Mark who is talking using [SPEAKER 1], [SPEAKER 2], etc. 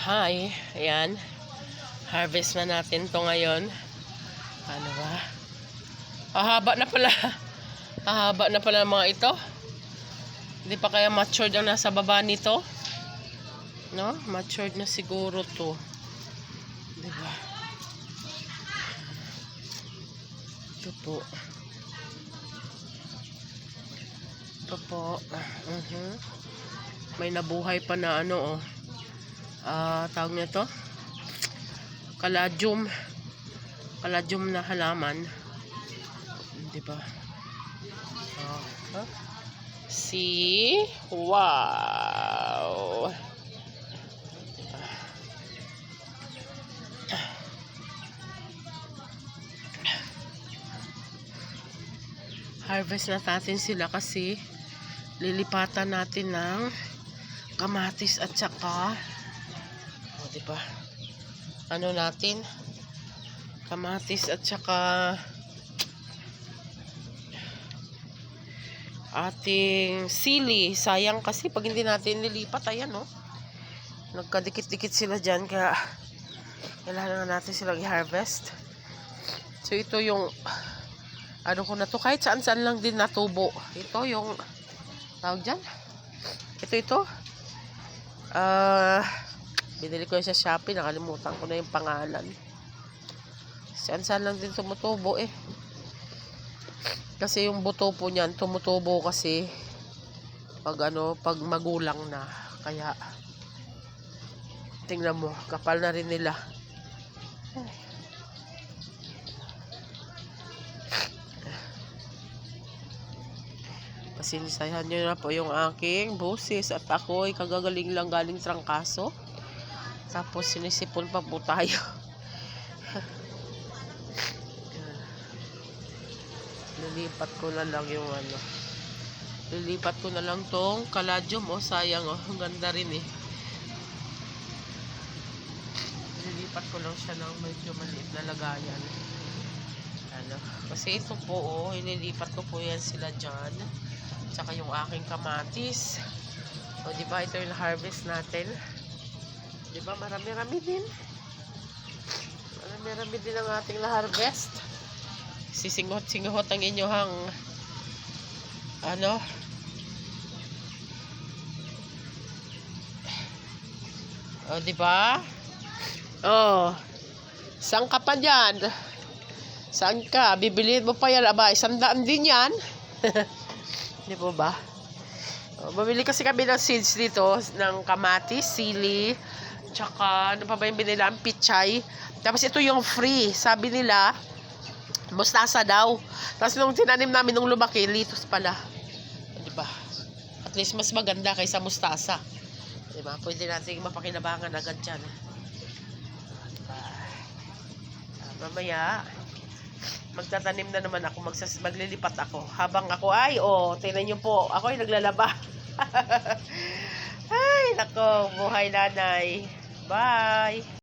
[SPEAKER 1] Hi, ayan. Harvest na natin to ngayon. Ano ba? Hahaba na pala. Hahaba na pala mga ito. Hindi pa kaya matured ang nasa baba nito? No? Matured na siguro to. Diba? Ito po. Ito po. May nabuhay pa na ano, oh. Tawag nito kaladium na halaman, di ba? See, wow. Harvest na natin sila kasi lilipatan natin ng kamatis at saka diba? Ano natin? Kamatis at saka ating sili. Sayang kasi pag hindi natin nilipat, ayan, no? Nagkadikit-dikit sila dyan, kaya kailangan natin silang i-harvest. So, ito yung ano ko na to, kahit saan-saan lang din natubo. Ito yung tawag dyan. Ito. Binili ko yun sa Shopee, nakalimutan ko na yung pangalan. Saan-saan lang din tumutubo eh. Kasi yung buto po niyan, tumutubo kasi pag magulang na. Kaya, tingnan mo, kapal na rin nila. Pasinsahan nyo na po yung aking boses at ako'y kagagaling lang galing trangkaso. Tapos sinisipon pa po tayo. Lilipat ko na lang yung ano. Lilipat ko na lang tong kaladium. Oh, sayang, oh. Ang ganda rin eh. Lilipat ko lang siya ng medyo maliit na lagayan. Ano. Kasi ito po, oh. Ililipat ko po yan sila dyan. Tsaka yung aking kamatis. O, diba? Ito yung harvest natin. Diba, marami-rami din. Marami-rami din ang ating na-harvest. Sisingot-singot ang inyohang ano. O, diba? O, saan ka pa dyan? Saan ka? Bibiliin mo pa yan, aba, 100 din yan. Di po ba? O, bumili kasi kami ng seeds dito, ng kamatis, sili, tsaka, ano pa ba yung binila? Ang pichay. Tapos ito yung free. Sabi nila, mustasa daw. Tapos nung tinanim namin nung lumaki, litos pala. Diba? At least mas maganda kaysa mustasa. Diba? Pwede natin mapakinabangan agad dyan. Diba? Mamaya, magtatanim na naman ako. Maglilipat ako. Habang ako ay, tingnan nyo po, ako ay naglalaba. Ay, nako, buhay nanay. Bye!